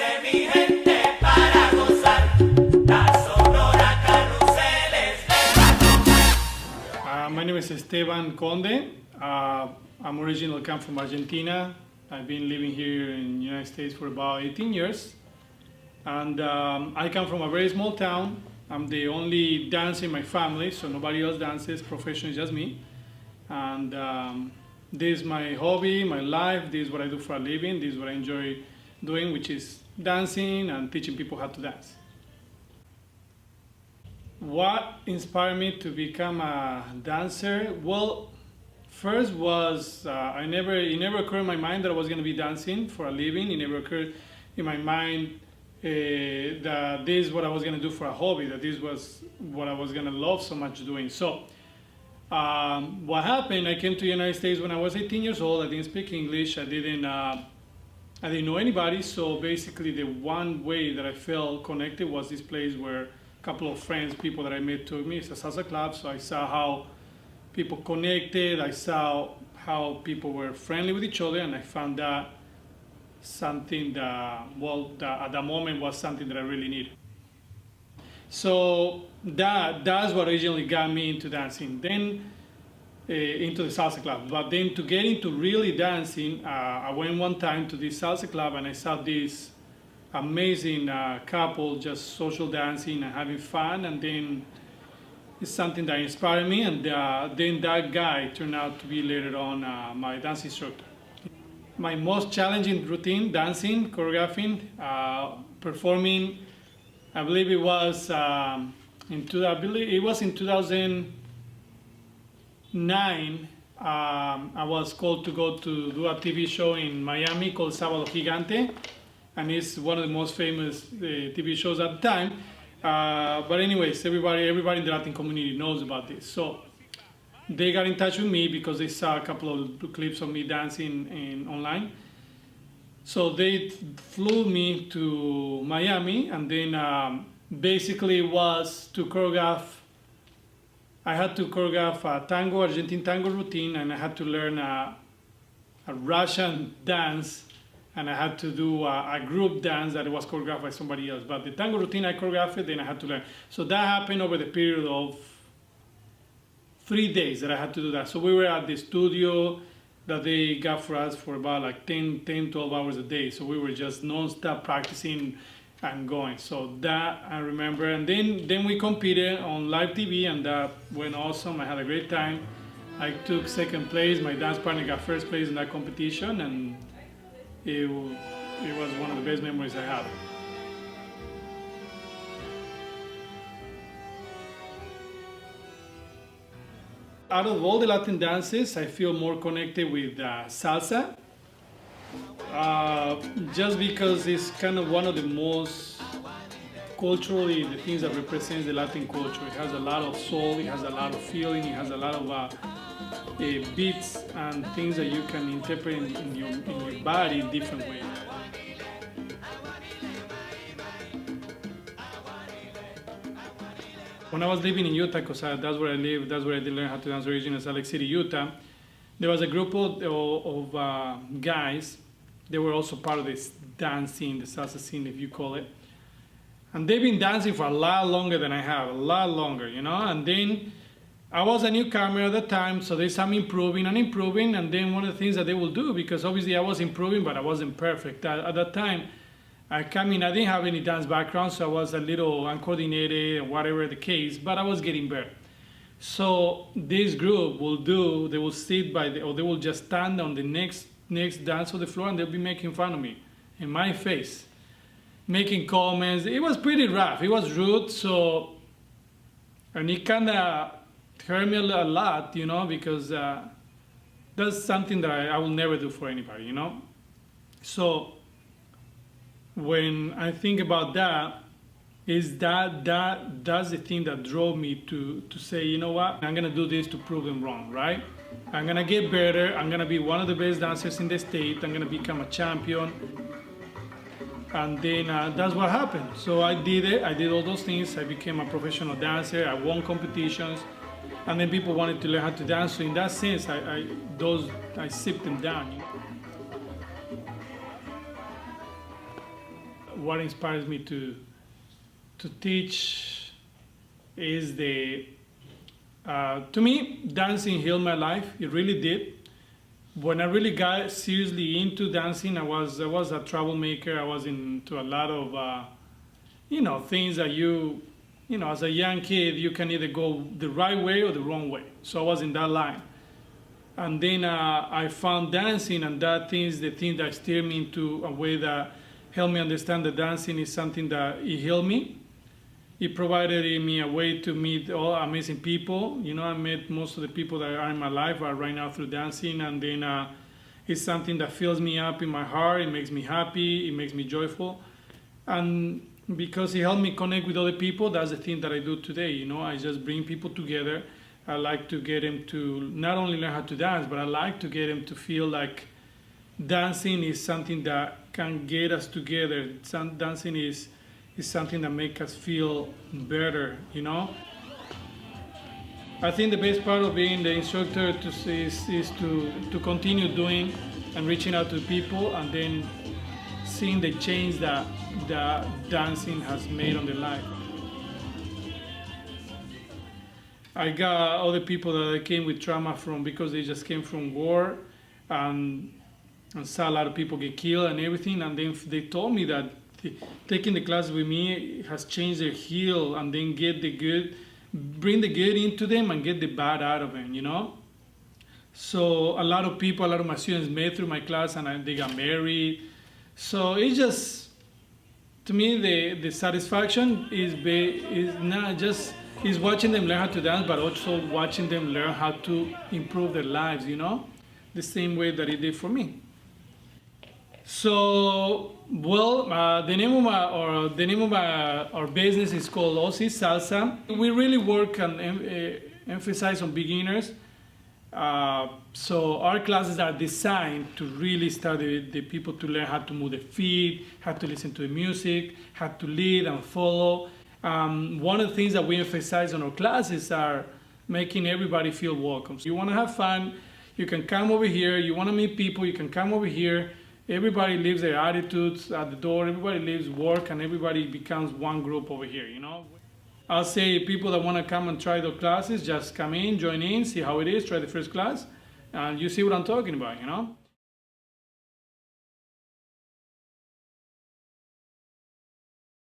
Prepárese mi gente para gozar. La sonora carruseles de My name is Esteban Conde. I'm originally come from Argentina. I've been living here in the United States for about 18 years. And I come from a very small town. I'm the only dancer in my family, so nobody else dances. Professionally, just me. And this is my hobby, my life. This is what I do for a living. This is what I enjoy doing, which is dancing and teaching people how to dance. What inspired me to become a dancer? Well, first was it never occurred in my mind that I was going to be dancing for a living. It never occurred in my mind that this is what I was going to do for a hobby, that this was what I was going to love so much doing. So what happened, I came to the United States when I was 18 years old. I didn't speak English. I didn't know anybody. So basically the one way that I felt connected was this place where a couple of friends, people that I met took me. It's a salsa club, so I saw how people connected. I saw how people were friendly with each other, and I found that something that, at that moment was something that I really needed. So that's what originally got me into dancing, then into the salsa club. But then to get into really dancing, I went one time to this salsa club and I saw this amazing couple just social dancing and having fun, and then it's something that inspired me, and then that guy turned out to be later on my dance instructor. My most challenging routine, dancing, choreographing, performing, I believe it was in 2009. I was called to go to do a TV show in Miami called Sábado Gigante, and it's one of the most famous TV shows at the time. But anyways, everybody in the Latin community knows about this. So they got in touch with me because they saw a couple of clips of me dancing online. So they flew me to Miami, and then basically it was to choreograph. I had to choreograph a Argentine tango routine, and I had to learn a Russian dance, and I had to do a group dance that was choreographed by somebody else. But the tango routine I choreographed, then I had to learn. So that happened over the period of 3 days that I had to do that. So we were at the studio that they got for us for about like 10, 12 hours a day. So we were just non-stop practicing and going. So that I remember. And then we competed on live TV, and that went awesome. I had a great time. I took second place. My dance partner got first place in that competition, and it was one of the best memories I have. Out of all the Latin dances, I feel more connected with salsa, just because it's kind of one of the most culturally the things that represents the Latin culture. It has a lot of soul, it has a lot of feeling, it has a lot of beats and things that you can interpret in your body in different ways. When I was living in Utah, because that's where I live, that's where I did learn how to dance originally in Salt Lake City, Utah, there was a group of guys. They were also part of this dance scene, the salsa scene, if you call it. And they've been dancing for a lot longer than I have, a lot longer, you know? And then I was a newcomer at the time, so they saw me improving, and then one of the things that they will do, because obviously I was improving, but I wasn't perfect. At that time, I didn't have any dance background, so I was a little uncoordinated, whatever the case, but I was getting better. So this group they will sit or they will just stand on the next dance of the floor, and they'll be making fun of me in my face, making comments. It was pretty rough, it was rude, and it kind of hurt me a lot, you know, because that's something that I will never do for anybody, you know. So when I think about that, that's the thing that drove me to say, you know what, I'm gonna do this to prove them wrong, right? I'm gonna get better, I'm gonna be one of the best dancers in the state, I'm gonna become a champion. And then that's what happened. So I did it, I did all those things, I became a professional dancer, I won competitions, and then people wanted to learn how to dance. So in that sense, I sipped them down, you know? what inspires me to teach is to me, dancing healed my life. It really did. When I really got seriously into dancing, I was a troublemaker. I was into a lot of things that as a young kid, you can either go the right way or the wrong way. So I was in that line. And then I found dancing, and that is the thing that steered me into a way that helped me understand that dancing is something that it healed me. It provided me a way to meet all amazing people. I met most of the people that are in my life are right now through dancing, and then it's something that fills me up in my heart. It makes me happy. It makes me joyful. And because it helped me connect with other people, that's the thing that I do today. I just bring people together. I like to get them to not only learn how to dance, but I like to get them to feel like dancing is something that can get us together. Dancing is something that makes us feel better. I think the best part of being the instructor is to continue doing and reaching out to people, and then seeing the change that dancing has made on their life. I got other people that came with trauma because they just came from war and saw a lot of people get killed and everything, and then they told me that taking the class with me has changed their heel, and then bring the good into them and get the bad out of them, So a lot of my students met through my class, and they got married. So it's just, to me, the satisfaction is not just is watching them learn how to dance, but also watching them learn how to improve their lives, the same way that it did for me. So, the name of our business is called Salsa. We really work and emphasize on beginners. So our classes are designed to really study the people to learn how to move their feet, how to listen to the music, how to lead and follow. One of the things that we emphasize on our classes are making everybody feel welcome. So you want to have fun, you can come over here. You want to meet people, you can come over here. Everybody leaves their attitudes at the door. Everybody leaves work, and everybody becomes one group over here, I'll say people that want to come and try the classes, just come in, join in, see how it is, try the first class, and you see what I'm talking about,